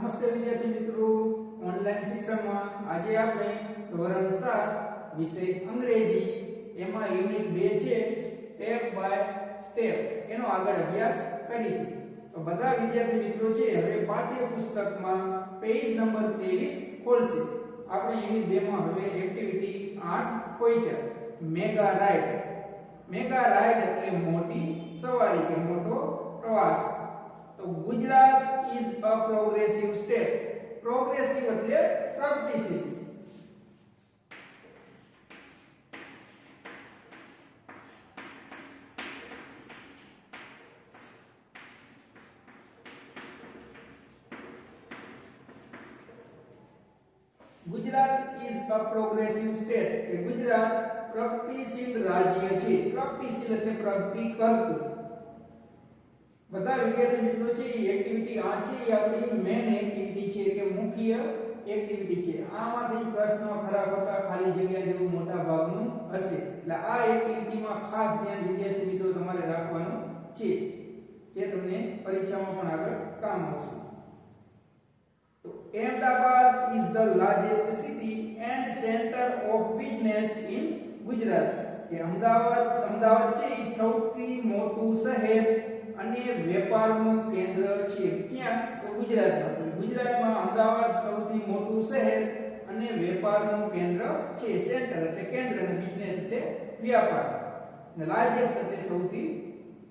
નમસ્તે વિદ્યાર્થી મિત્રો, ઓનલાઈન શિક્ષણમાં આજે આપણે ધોરણ 7 વિષય અંગ્રેજી એમાં યુનિટ 2 છે સ્ટેપ બાય સ્ટેપ એનો આગળ અભ્યાસ કરીશું. તો બધા વિદ્યાર્થી મિત્રો છે હવે પાઠ્યપુસ્તકમાં પેજ નંબર 23 ખોલશે. આપણે યુનિટ 2 માં હવે એક્ટિવિટી 8 પહોંચ્યા. Mega ride. મેગા રાઇડ એટલે મોટી સવારી કે મોટો પ્રવાસ. તો Gujarat is a progressive state. Progressive એટલે પ્રગતિશીલ. Gujarat is a progressive state કે ગુજરાત પ્રગતિશીલ રાજ્ય છે. પ્રગતિશીલ એટલે પ્રગતિ કરતું. બધા વિદ્યાર્થી મિત્રો છે એક્ટિવિટી 8 છે એ આપણી મેઇન એક્ટિવિટી છે કે મુખ્ય એક્ટિવિટી છે. આમાંથી પ્રશ્ન ખરા ખોટા ખાલી જગ્યા જેવું મોટા ભાગનું હશે. એટલે આ એક્ટિવિટીમાં ખાસ ધ્યાન વિદ્યાર્થી મિત્રો તમારે રાખવાનું છે જે તમને પરીક્ષામાં પણ આગળ કામ આવશે. તો Ahmedabad is the largest city and center of business in Gujarat. કે અમદાવાદ છે એ સૌથી મોટું શહેર અને વેપારનું કેન્દ્ર છે. ક્યાં? તો ગુજરાતમાં. તો ગુજરાતમાં અમદાવાદ સૌથી મોટું શહેર અને વેપારનું કેન્દ્ર છે. સેન્ટર એટલે કેન્દ્ર અને બિઝનેસ એટલે વ્યાપાર. અને લાર્જેસ્ટ એટલે સૌથી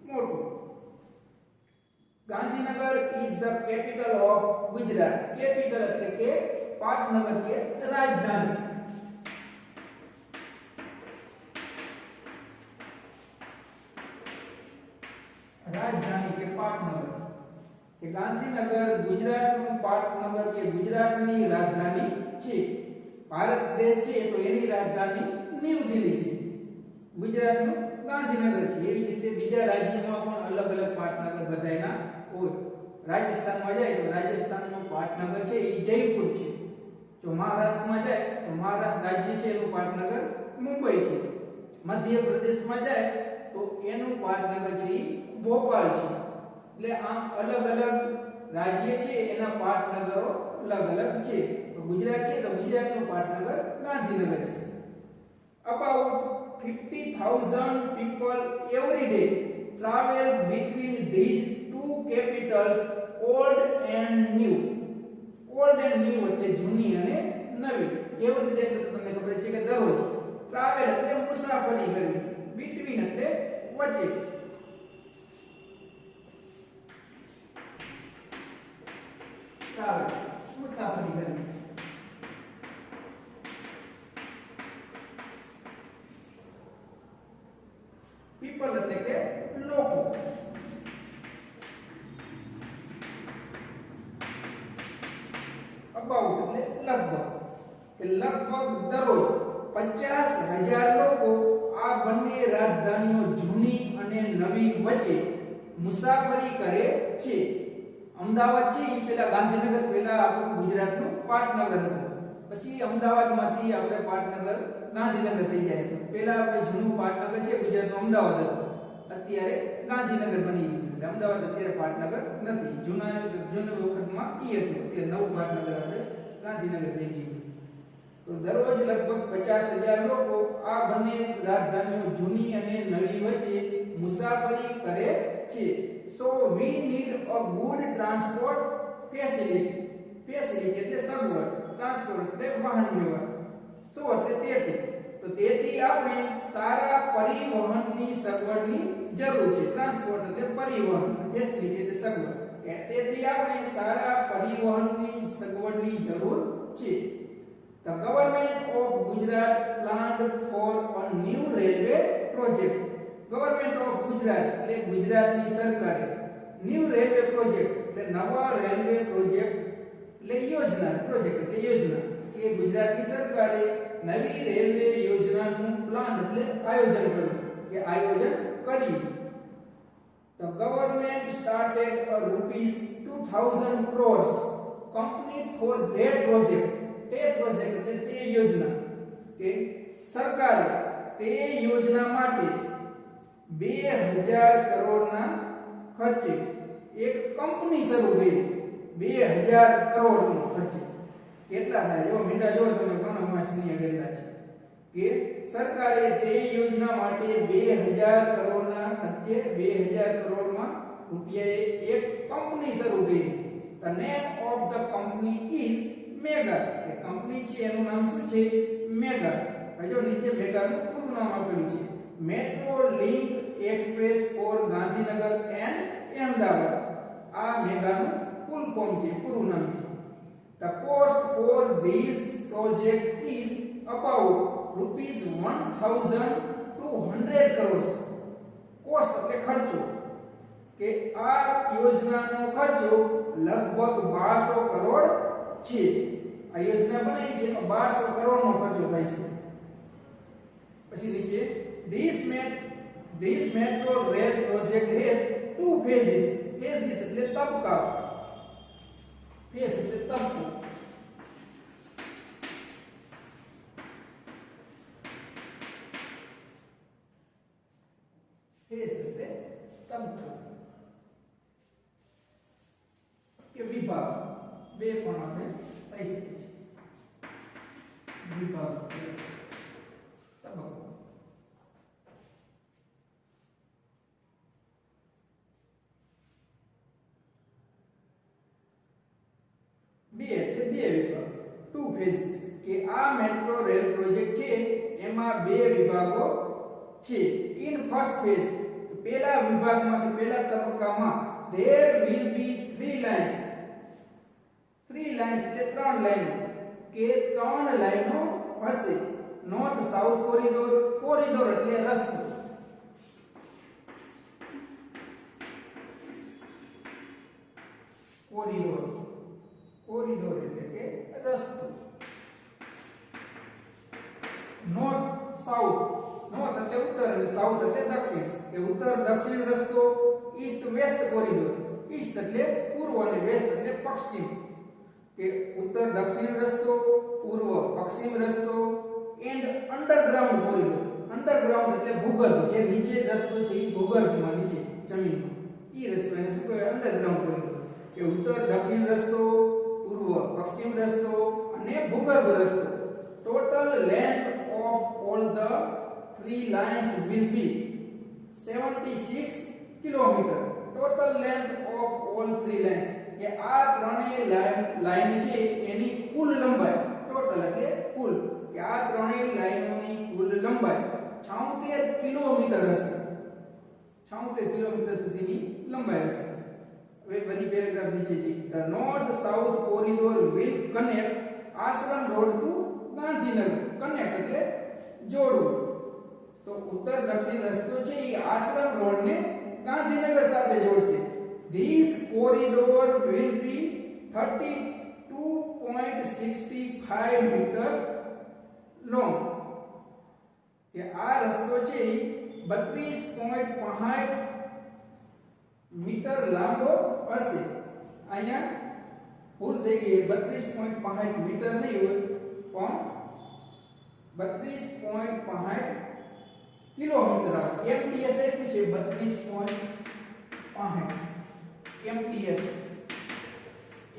મોટું. Gandhinagar is the capital of Gujarat. Capital એટલે કે પાટનગર કે રાજધાની. રાજધાની કે પાટનગર. કે ગાંધીનગર ગુજરાતનું પાટનગર કે ગુજરાતની રાજધાની છે. ભારત દેશ છે તો એની રાજધાની ન્યૂ દિલ્હી છે. ગુજરાતનું ગાંધીનગર છે. એવી રીતે બીજા રાજ્યોમાં પણ અલગ અલગ પાટનગર બધાયના હોય. રાજસ્થાનમાં જાય તો રાજસ્થાનનું પાટનગર છે એ જયપુર છે. જો મહારાષ્ટ્રમાં જાય તો મહારાષ્ટ્ર રાજ્ય છે એનું પાટનગર મુંબઈ છે. મધ્યપ્રદેશમાં જાય તો એનું પાટનગર છે એ ભોપાલ છે. એટલે આમ અલગ અલગ રાજ્ય છે એના પાટનગરો અલગ અલગ છે. તો ગુજરાત છે તો ગુજરાતનું પાટનગર ગાંધીનગર છે. About 50,000 people every day travel between these two capitals, old and new. Old and new એટલે જૂની અને નવી. એવી રીતે તમને ખબર છે કે દરરોજ ટ્રાવેલ એટલે મુસાફરી કરવી, between એટલે વચ્ચે. ટ્રાવેલ મુસાફરી કરવી. પીપલ એટલે કે લોકો. અબાઉટ એટલે લગભગ. કે લગભગ દરરોજ 50,000 લોકો આ બંને રાજધાનીઓ જૂની અને નવી વચ્ચે મુસાફરી કરે છે. અમદાવાદ છે એ પેલા ગાંધીનગર પેલા આપણું ગુજરાતનું પાટનગર હતું. પછી અમદાવાદમાંથી આપણે પાટનગર ગાંધીનગર થઈ જાય. તો પેલા આપણે જૂનું પાટનગર છે ગુજરાતનું અમદાવાદ હતું. અત્યારે ગાંધીનગર બની ગયું. એટલે અમદાવાદ અત્યારે પાટનગર નથી. જૂના વખતમાં એ હતું. અત્યારે નવું પાટનગર આપણે ગાંધીનગર થઈ ગયું. તો દરરોજ લગભગ 50,000 લોકો આ બંને રાજધાનીઓ જૂની અને નવી વચ્ચે મુસાફરી કરે છે. So we need a good transport facility. Facility એટલે સગવડ. ટ્રાન્સપોર્ટ એટલે વાહન વ્યવહાર. સો એટલે તેથી. તો તેથી આપણે સારા પરિવહનની સગવડની જરૂર છે. ટ્રાન્સપોર્ટ એટલે પરિવહન, ફેસિલિટી એટલે સગવડ. તેથી આપણે સારા પરિવહનની સગવડની જરૂર છે. The government of Gujarat planned for a new railway project. Government of Gujarat એટલે ગુજરાતની સરકારે ન્યૂ રેલવે પ્રોજેક્ટ એટલે નવા રેલવે પ્રોજેક્ટ એટલે યોજના. પ્રોજેક્ટ એટલે યોજના. કે ગુજરાતની સરકારે નવી રેલવે યોજનાનું પ્લાન એટલે આયોજન કર્યું કે આયોજન કર્યું. The government started a ₹2,000 crores company for that project. તે પ્રોજેક્ટ એટલે તે યોજના. કે સરકારે તે યોજના માટે 2000 કરોડના ખર્ચે એક કંપની શરૂ કરી. 2000 કરોડનો ખર્ચે. કેટલા થાય જો મીંડા જો તમે ઘણા માસની કેટલા છે કે સરકારે તે યોજના માટે 2000 કરોડના ખર્ચે 2000 કરોડમાં રૂપિયાએ એક કંપની શરૂ કરી. The name of the company is Mega. A company છે એનું નામ શું છે? મેગા. જો નીચે મેગાનું પૂરું નામ આપેલું છે metro link express for Gandhinagar and Ahmedabad. આ મેગાનું ફૂલ ફોર્મ છે, પૂરું નામ છે. The cost for this project is about rupees 1200 crores. Cost એટલે ખર્ચો કે આ યોજનાનો ખર્ચો લગભગ 1200 કરોડ છે. આ યોજના બનાવી છે એમાં 1200 કરોડનો ખર્ચો થાય છે. પછી નીચે this metro rail project has two phases. phases એટલે તબક્કા. phase એટલે તબક્કો. phase એટલે તબક્કો કે વિભાગ. બે પણ આપણે કહી શકીએ છીએ. વિભાગ તબક્કો. બે એટલે બે વિભાગ. ટુ ફેઝિસ કે આ મેટ્રો રેલ પ્રોજેક્ટ છે એમાં બે વિભાગો છે. ઇન ફર્સ્ટ ફેઝ પહેલા વિભાગમાં કે પહેલા તબક્કામાં there will be three lines. three lines એટલે ત્રણ લાઈનો કે ત્રણ લાઈનો હશે. North south corridor. કોરિડોર એટલે રસ્તો. કોરિડોર કોરિડોર એટલે કે રસ્તો. North south. નોર્થ એટલે ઉત્તર અને સાઉથ એટલે દક્ષિણ કે ઉત્તર દક્ષિણ રસ્તો. East west corridor. ઈસ્ટ એટલે પૂર્વ અને વેસ્ટ એટલે પશ્ચિમ કે ઉત્તર દક્ષિણ રસ્તો, પૂર્વ પશ્ચિમ રસ્તો. And underground corridor. અંડરગ્રાઉન્ડ એટલે ભૂગર્ભ, જે નીચે રસ્તો છે એ ભૂગર્ભમાં નીચે જમીનમાં એ રસ્તો એને શું કહેવાય? અંડરગ્રાઉન્ડ કોરિડોર કે ઉત્તર દક્ષિણ રસ્તો, પૂર્વ પશ્ચિમ રસ્તો અને ભૂગર્ભ રસ્તો. Total length of all the three lines will be 76 kilometre. Total length of all three lines કે આ ત્રણેય લાઈન છે એની કુલ લંબાઈ. ટોટલ એટલે કુલ કે આ ત્રણેય લાઈનોની કુલ લંબાઈ 76 કિલોમીટર હશે. 76 કિલોમીટર સુધીની લંબાઈ હશે. હવે ફરી પેરેગ્રાફ નીચે છે the north south corridor will connect Ashram road to Gandhinagar. Connect એટલે જોડવું. તો ઉત્તર દક્ષિણ રસ્તો છે એ આશ્રમ રોડને ગાંધીનગર સાથે જોડશે. This corridor will be 32.65 meters long. કે આ રસ્તો છે એ 32.65 મીટર લાંબો હશે. અહીંયા ભૂલ થઈ ગઈ, 32.65 મીટર નહીં હોય પણ 32.65 કિલોમીટર આવે. એમટીએસ આપ્યું છે 32.65 એમટીએસ.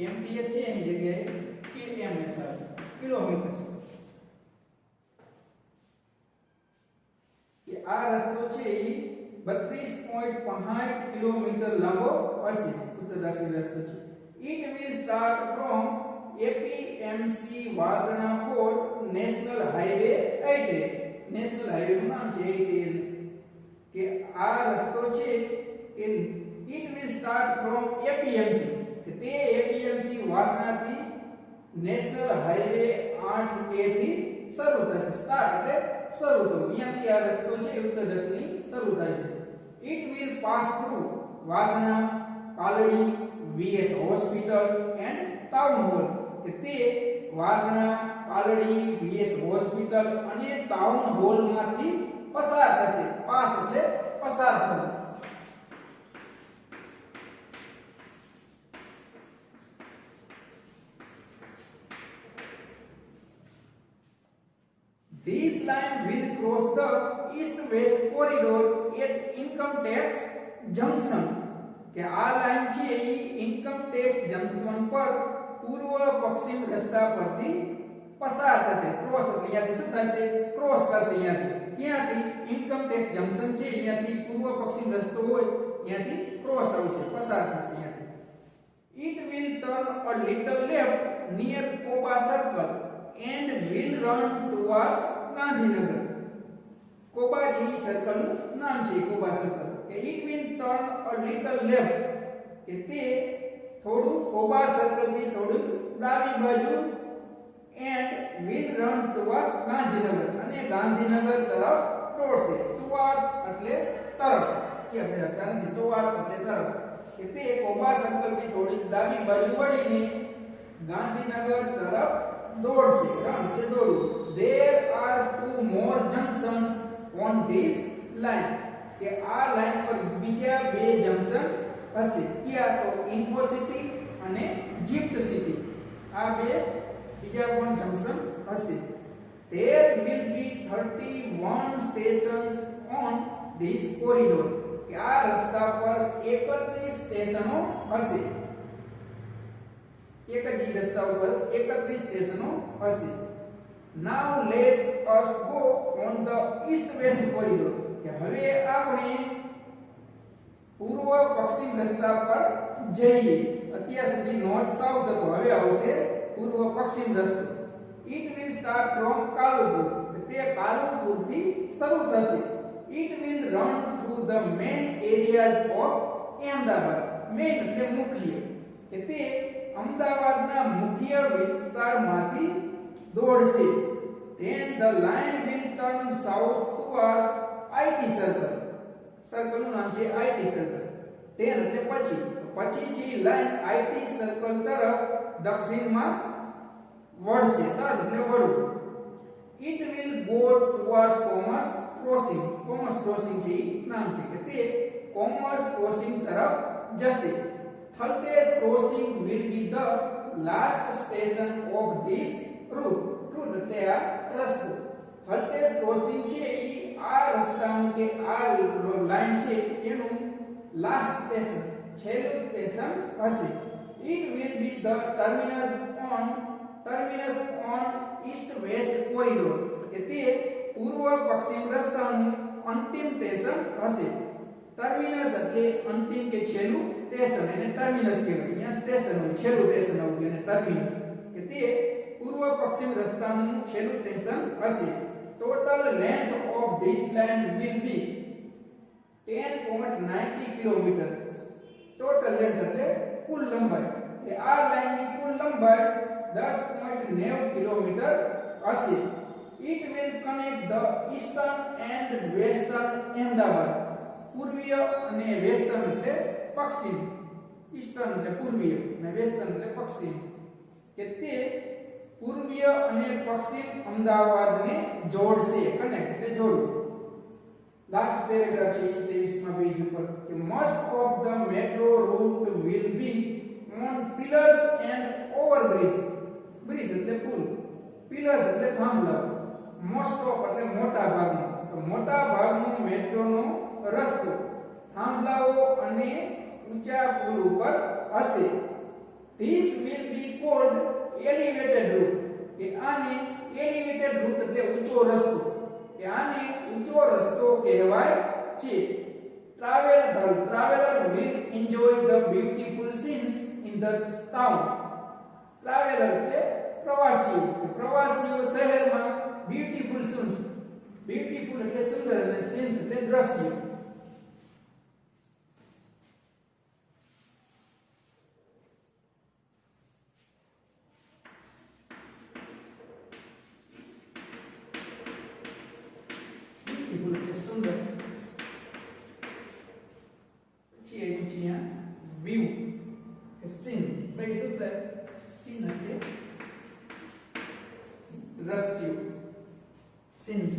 એમટીએસ છે એની જગ્યાએ કેએમએસ આવે, કિલોમીટર. કે આ રસ્તો છે એ 32.65 કિલોમીટર લાંબો હશે. ઉત્તર દક્ષિણ રસ્તો છે. It will start from APMC Vasna for National Highway 88. National highway નું નામ છે 88. કે આ રસ્તો છે કે it will start from APMC કે તે APMC વાસણાથી નેશનલ હાઈવે 8A થી શરૂ થશે. સ્ટાર્ટ એટલે શરૂ થવું. અહીંયાથી આ રસ્તો છે ઉત્તર દક્ષિણી શરૂ થાય છે. It will pass through Vasna, Paldi, VS hospital and town hall. કે તે વાસણા, પાલડી, VS હોસ્પિટલ અને ટાઉન હોલમાંથી પસાર થશે. પાસ એટલે પસાર થવું. This line will cross the east-west corridor at Income Tax Junction. કે આ લાઈન છે એ ઇન્કમ ટેક્સ જંકશન પર પૂર્વ પશ્ચિમ રસ્તા પરથી પસાર થશે. ક્રોસ એટલે અહીંયાથી શું થશે? ક્રોસ કરશે અહીંયાથી. ક્યાંથી? ઇન્કમ ટેક્સ જંકશન છે અહીંયાથી પૂર્વ પશ્ચિમ રસ્તો હોય અહીંયાથી ક્રોસ આવશે, પસાર થશે અહીંયાથી. It will turn a little left near Koba circle and will run towards Gandhinagar. Koba છે એ સર્કલ નું નામ છે, કોબા સર્કલ. કે it will turn a little left કે તે થોડું કોબા સર્કલ થી થોડું ડાબી બાજુ and will run towards Gandhinagar અને ગાંધીનગર તરફ દોડશે. towards એટલે તરફ, એ આપણે લખતા નથી. towards એટલે તરફ કે તે કોબા સર્કલ થી થોડી ડાબી બાજુ વળીને ગાંધીનગર તરફ દોડશે. run એટલે દોડવું. there are two more junctions on this line કે આ લાઈન પર બીજા બે જંકશન હશે. ક્યાં? તો ઇન્ફોસિટી અને જીપ્ટ સિટી, આ બે બીજા પણ જંકશન હશે. there will be 31 stations on this corridor કે આ રસ્તા પર 31 સ્ટેશનો હશે. એક જ રસ્તા ઉપર 31 સ્ટેશનો હશે. now let us go on the east west corridor કે હવે આપણે પૂર્વ પશ્ચિમ રસ્તા પર જઈએ. અત્યાર સુધી નોર્થ સાઉથ હતો, હવે આવશે પૂર્વ પશ્ચિમ રસ્તો. it will start from Kalupur કે તે કાલુપુર થી શરૂ થશે. it will run through the main areas of Ahmedabad. main એટલે મુખ્ય કે તે અમદાવાદના મુખ્ય વિસ્તારમાંથી દોડશે. then the line will turn south towards IT circle. Circle નું નામ છે IT circle. then એટલે પછી છે લાઈન IT circle તરફ દક્ષિણમાં વળશે. તરફ એટલે વળવું. it will go towards commerce crossing. commerce crossing છે નામ છે કે તે commerce crossing તરફ જશે. Thaltes crossing will be the last station of this route. route એટલે આ રસ્તો. Thaltes crossing છે એ આ રસ્તાનું કે આ લાઈન છે એનું લાસ્ટ સ્ટેશન, છેલ્લું સ્ટેશન હશે. it will be the terminus on east west corridor કે તે પૂર્વ પશ્ચિમ રસ્તાનું અંતિમ સ્ટેશન હશે. ટર્મિનસ એટલે અંતિમ કે છેલ્લું સ્ટેશન, એને ટર્મિનસ કહેવાય. અહીંયા સ્ટેશન હોય, છેલ્લું સ્ટેશન આવતું એને ટર્મિનસ. કે તે પૂર્વ પશ્ચિમ રસ્તાનું છેલ્લું સ્ટેશન હશે. total length of this line will be 10.90 km. total length એટલે કુલ લંબાઈ કે આ લાઈનની કુલ લંબાઈ 10.90 કિલોમીટર હશે. it will connect the eastern and western Ahmedabad. પૂર્વીય અને વેસ્ટર્ન એટલે પશ્ચિમ. ઈસ્ટર્ન એટલે પૂર્વીય અને વેસ્ટર્ન એટલે પશ્ચિમ. કે તે પૂર્વીય અને પશ્ચિમ અમદાવાદને જોડશે. કનેક્ટ એટલે જોડવું. લાસ્ટ પેરેગ્રાફ છે 23માં પેજ ઉપર કે most of the metro route will be on pillars and overbridge. Bridge એટલે પુલ, pillars એટલે થાંભલા. most of એટલે મોટા ભાગનો, તો મોટા ભાગનો મેટ્રોનો રસ્તો થાંભલાઓ અને ઊંચા પુલ ઉપર હશે. this will be called elevated route કે આને elevated route એટલે ઊંચો રસ્તો, કે આને ઊંચો રસ્તો કહેવાય છે. traveler will enjoy the beautiful scenes in the town. traveler એટલે પ્રવાસીઓ, પ્રવાસીઓ શહેરમાં beautiful scenes, beautiful એટલે સુંદર અને scenes એટલે દ્રશ્ય. beautiful એટલે સુંદર. પછી આવ્યું છે અહીંયા view કે scene. બે શબ્દ scene એટલે દ્રશ્ય, scenes.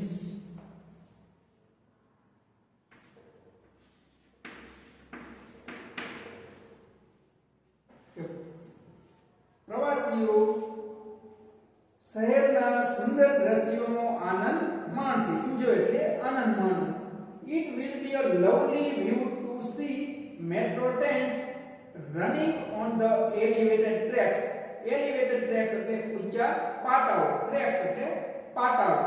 પ્રવાસીઓ શહેરના સુંદર દ્રશ્યોનો આનંદ માણશે. એન્જોય એટલે આનંદ માણવો. it will be a lovely view to see metro trains running on the elevated tracks. Elevated tracks એટલે ઊંચા પાટાઓ, tracks એટલે પાટાઓ,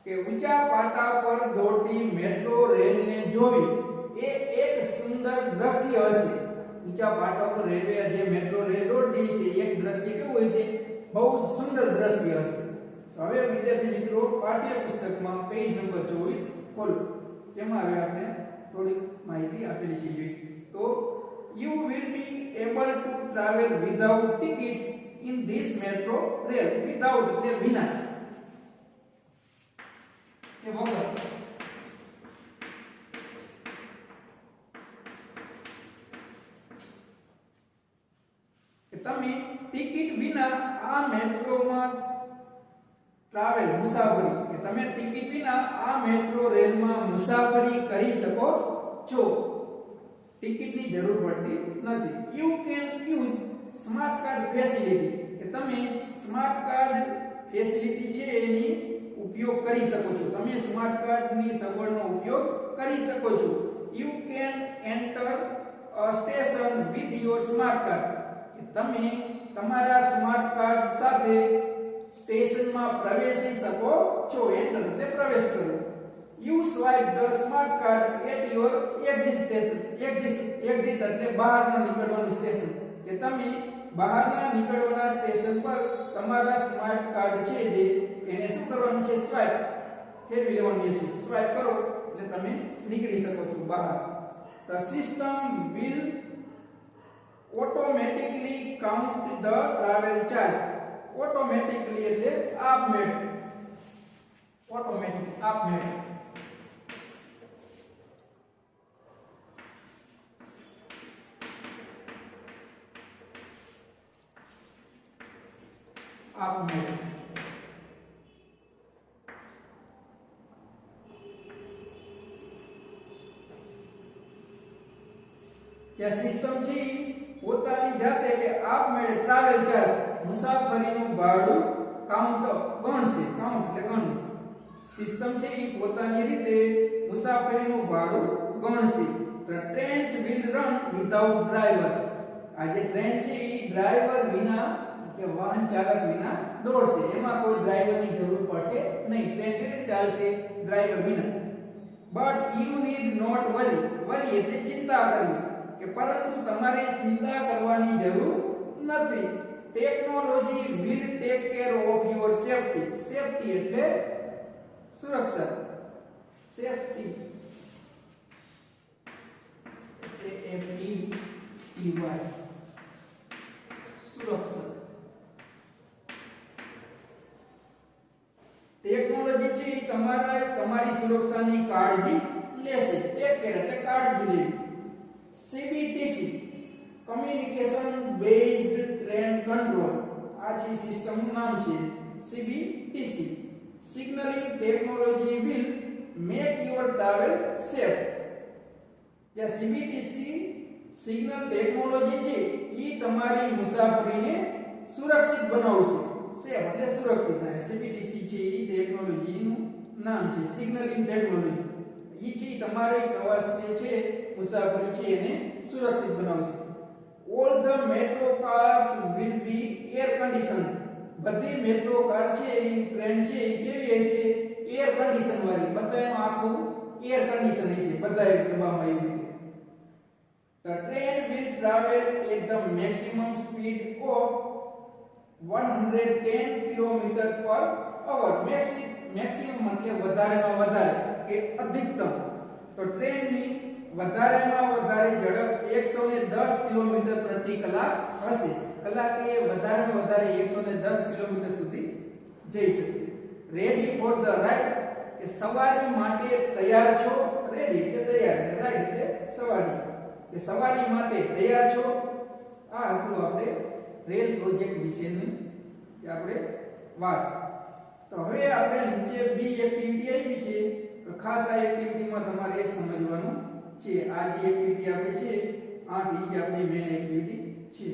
કે ઊંચા પાટા પર દોડતી મેટ્રો રેલને જોવી એ એક સુંદર દ્રશ્ય હશે. ઊંચા પાટા પર રેલવે જે મેટ્રો રેલ દોડતી છે એક દ્રશ્ય કેવું હોય છે? બહુ સુંદર દ્રશ્ય હશે. તો હવે વિદ્યાર્થી મિત્રો પાઠ્યપુસ્તકમાં પેજ નંબર 24 ખોલો. તેમાં હવે આપણે થોડી માહિતી આપેલી છે જોઈએ. તો you will be able to travel without tickets in this metro rail. Without એટલે વિના કે વગર. તમે ટિકિટ વિના આ મેટ્રોમાં ટ્રાવેલ મુસાફરી કે તમે ટિકિટ વિના આ મેટ્રો રેલમાં મુસાફરી કરી શકો છો. ટિકિટની જરૂર પડતી નથી. You can use smart card facility કે તમે સ્માર્ટ કાર્ડ ફેસિલિટી છે એની ઉપયોગ કરી શકો છો. તમે સ્માર્ટ કાર્ડની સગવડનો ઉપયોગ કરી શકો છો. You can enter a station with your smart card કે તમે તમારા સ્માર્ટ કાર્ડ સાથે સ્ટેશનમાં પ્રવેશી શકો છો. એન્ટર એટલે પ્રવેશ કરવો. You swipe the smart card at your exit station. Exit એટલે બહારના નીકળવાનું સ્ટેશન કે તમે બહારના નીકળવાના સ્ટેશન પર તમારા સ્માર્ટ કાર્ડ છે જે એને શું કરવાનું છે? સ્વાઇપ ફેરવી લેવાનું છે. સ્વાઇપ કરો એટલે તમે નીકળી શકો છો બહાર. The system will automatically count the travel charge. Automatically એટલે આપમેળે. Automatic આપમેળે. આપમેળે. કે સિસ્ટમ છે પોતાની જાતે કે આપમેળે ટ્રાવેલ ચાર્જ મુસાફરીનું ભાડું કાઉન્ટ ગણશે. કાઉન્ટ એટલે ગણવું. સિસ્ટમ છે પોતાની રીતે મુસાફરીનું ભાડું ગણશે. The trains will run without drivers. આ જે ટ્રેન છે એ ડ્રાઈવર વિના કે વાહન ચાલક વિના દોડશે. એમાં કોઈ ડ્રાઈવરની જરૂર પડશે નહીં. ટ્રેન કેવી રીતે ચાલશે? ડ્રાઈવર વિના. But you need not worry. worry એટલે ચિંતા કરવી કે પરંતુ તમારે ચિંતા કરવાની જરૂર નથી. Technology will take care of your safety. safety એટલે સુરક્ષા. safety safety સુરક્ષા. ટેકનોલોજી છે તમારી સુરક્ષાની કાળજી લેશે. ટેક કેર એટલે કાળજી લેવી. CBTC communication based train control આ છે સિસ્ટમનું નામ છે CBTC. Signalling technology will make your travel safe. જે CBTC સિગ્નલ ટેકનોલોજી છે એ તમારી મુસાફરીને સુરક્ષિત બનાવશે. સેફ એટલે સુરક્ષિત. CBTC છે એ ટેકનોલોજીનું નામ છે. સિગ્નલિંગ ટેકનોલોજી એ છે તમારી પ્રવાસને છે મુસાફરી છે એને સુરક્ષિત બનાવશે. All the metro cars will be air conditioned. બધી મેટ્રો કાર છે એ ટ્રેન છે એ કેવી હશે? એર કન્ડિશન વાળી. બધામાં આખું એર કન્ડિશન હશે બધા ડબ્બામાં એવી રીતે. The train will travel at the maximum speed of 110 km/h. maximum એટલે વધારેમાં વધારે કે અધિકતમ. તો ટ્રેનની વધારેમાં વધારે ઝડપ 110 કિલોમીટર પ્રતિ કલાક હશે. કલાકે વધારેમાં વધારે 110 કિલોમીટર સુધી જઈ શકે. રેડી ફોર ધ રાઇડ કે સવારી માટે તૈયાર છો. રેડી એટલે તૈયાર. રાઇડ એટલે સવારી. કે સવારી માટે તૈયાર છો. આ હતું આપણે રેલ પ્રોજેક્ટ વિશેની આપણે વાત. તો હવે આપણે નીચે બી એક્ટિવિટી આપી છે. તો ખાસ આ એક્ટિવિટીમાં તમારે સમજવાનું છે. આ જે એક્ટિવિટી આપી છે 8 એ આપણી મેઇન એક્ટિવિટી છે.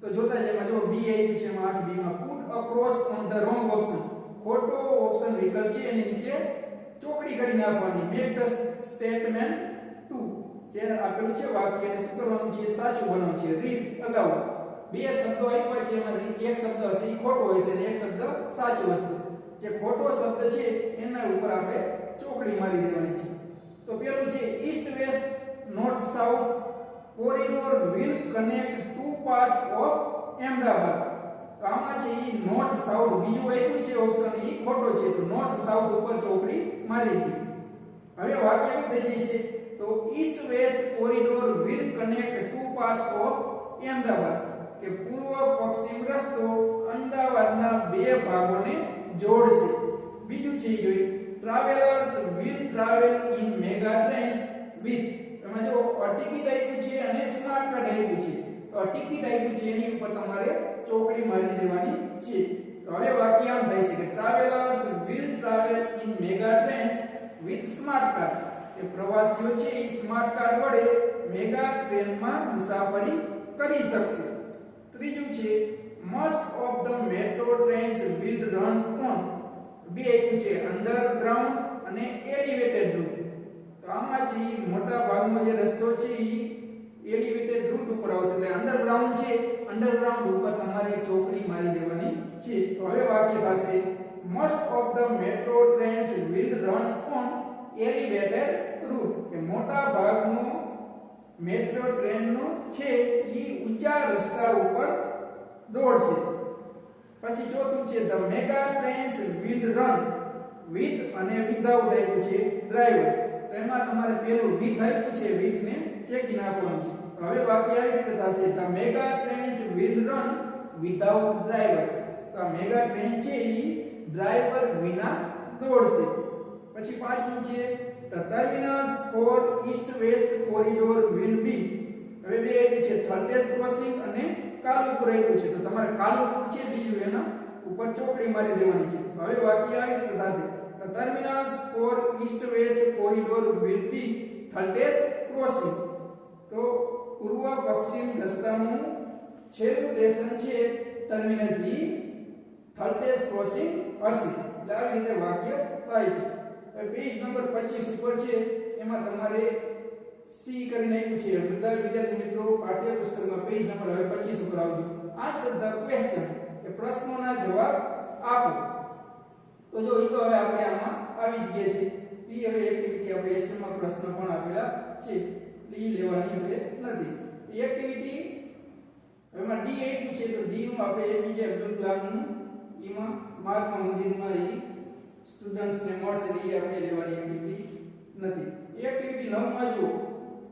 તો જોતા જેમાં જો બી આપી છે એમાં 8 બી માં put a cross on the wrong option. ખોટો ઓપ્શન વિકલ્પ છે એની નીચે ચોકડી કરી નાખવાની. મેક ધ સ્ટેટમેન્ટ 2 જે આપેલું છે વાક્યને શું કરવાનું છે, સાચું બનાવવાનું છે. Read allowed. બે શબ્દો આપ્યા છે, એમાંથી એક શબ્દ હશે એ ખોટો હશે અને એક શબ્દ સાચો હશે. જે ખોટો શબ્દ છે એના ઉપર આપણે ચોકડી મારી દેવાની છે. તો પેલું છે east west north south corridor will connect two parts of Ahmedabad. તો આમાં છે ઈ નોર્થ સાઉથ બીજું આપ્યું છે ઓપ્શન ઈ ખોટો છે, તો નોર્થ સાઉથ ઉપર ચોકડી મારી દીધી. હવે વાક્ય શું થઈ જશે, તો east west corridor will connect two parts of Ahmedabad, કે પૂર્વ પશ્ચિમ રસ્તો અમદાવાદના બે ભાગોને જોડશે. બીજું છે જોઈ travellers will travel in mega trains with, એમાં જો ટિકિટ આપ્યું છે અને સ્માર્ટ કાર્ડ આપ્યું છે. તો ટિકિટ આપ્યું છે એની ઉપર તમારે ચોકડી મારી દેવાની છે. તો હવે વાક્ય આમ થઈ છે કે travellers will travel in mega trains with smart card, કે પ્રવાસીઓ છે એ સ્માર્ટ કાર્ડ વડે મેગા ટ્રેનમાં મુસાફરી કરી શકશે. ત્રીજું છે most of the metro trains will run on, બે આપ્યું છે અંડરગ્રાઉન્ડ અને એલિવેટેડ રૂટ. તો આમાં છે મોટા ભાગનો જે રસ્તો છે એ એલિવેટેડ રૂટ ઉપર આવશે, એટલે અંડરગ્રાઉન્ડ છે, અંડરગ્રાઉન્ડ ઉપર તમારે ચોકડી મારી દેવાની છે. તો હવે વાક્ય થશે most of the metro trains will run on elevated route, કે મોટા ભાગનો મેટ્રો ટ્રેનનો છે એ ઊંચા રસ્તા ઉપર દોડશે. પછી ચોથું છે the mega trains will run with અને વિધાઉટ આપ્યું છે ડ્રાઈવર્સ. તો એમાં તમારે પેલું વિથ આપ્યું છે, વિથ ને ચેકી નાખવાનું છે. તો હવે વાક્ય આવી રીતે થશે the mega trains will run without drivers. તો આ મેગા ટ્રેન છે એ ડ્રાઈવર વિના દોડશે. પછી પાંચમું છે the terminus for east west corridor will be, હવે બે આપ્યું છે થલતેજ ક્રોસિંગ અને કાલુપુર આપ્યું છે. તો તમારે કાલુપુર છે બીજું એના ઉપર ચોકડી મારી દેવાની છે. હવે વાક્ય આવી રીતે થશે the terminus for east west corridor will be Thaltej crossing. તો પૂર્વ પશ્ચિમ રસ્તાનું છેલ્લું સ્ટેશન છે ટર્મિનસ ઈ થલતેજ ક્રોસિંગ હશે. એટલે આવી રીતે વાક્ય થાય છે. પેજ નંબર 25 ઉપર છે એમાં તમારે સી કરીને આપ્યું છે. બધા વિદ્યાર્થી મિત્રો પાઠ્યપુસ્તકમાં પેજ નંબર હવે 25 ઉપર આવજો. આન્સર ધ ક્વેશ્ચન, કે પ્રશ્નોના જવાબ આપો. તો જો ઈ તો હવે આપણે આમાં આવી જ ગયા છે. ઈ હવે એક્ટિવિટી આપણે એસએમમાં પ્રશ્ન પણ આપેલા છે, ઈ લેવાની હવે નથી. ઈ એક્ટિવિટી એમાં ડી આપ્યું છે, તો ડી નું આપણે એપીજે અબ્દુલ કલામનું ઈમાં મહાત્મા મંદિરમાં ઈ સ્ટુડન્ટ્સ ને મળશે, ઈ આપણે લેવાની એક્ટિવિટી નથી. એક્ટિવિટી 9 માં જો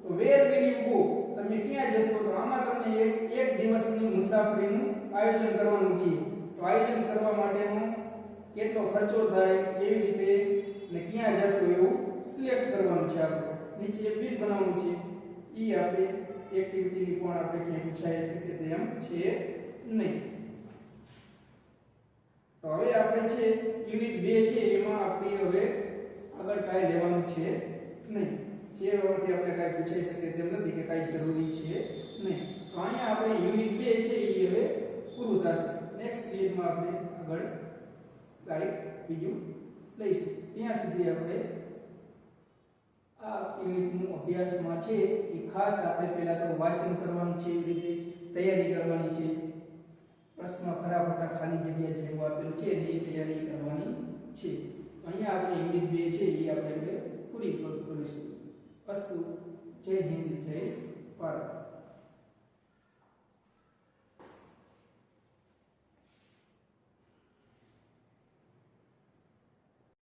તો વેર વિલ યુ ગો, તમે ક્યાં જશો. તો આમાં તમને એક દિવસની મુસાફરીનું આયોજન કરવાનું કીધું. તો આયોજન કરવા માટેનો કેટલો ખર્ચો થાય એવી રીતે ને ક્યાં જશો એવું સિલેક્ટ કરવાનું છે. આપણે નીચે બિલ બનાવવાનું છે. ઈ આપણે એક્ટિવિટીની પણ આપણે ક્યાં પૂછાઈ શકે તેમ છે નહીં. તો હવે આપણે છે યુનિટ 2 છે એમાં આપણે હવે આગળ કાઈ લેવાનું છે નહીં. છે એમાંથી આપણે કાઈ પૂછાઈ શકે તેમ નથી કે કાઈ જરૂરી છે નહીં. તો અહીંયા આપણે યુનિટ 2 છે એ હવે પૂરું થશે. નેક્સ્ટ પીરિયડમાં આપણે આગળ કાઈ બીજું લઈશું. ત્યાં સુધી આપણે આ યુનિટનું અભ્યાસમાં છે એ ખાસ આપણે પહેલા તો વાંચન કરવાનું છે, એ રીતે તૈયારી કરવાની છે. પ્રશ્ન ખરા ખોટા ખાલી જગ્યા છે એવું આપેલું છે ને એ તૈયારી કરવાની છે. અહીંયા આપણે યુનિટ 2 છે એ આપણે હવે પૂરી કરીશું. અસ્તુ. જય હિન્દ, જય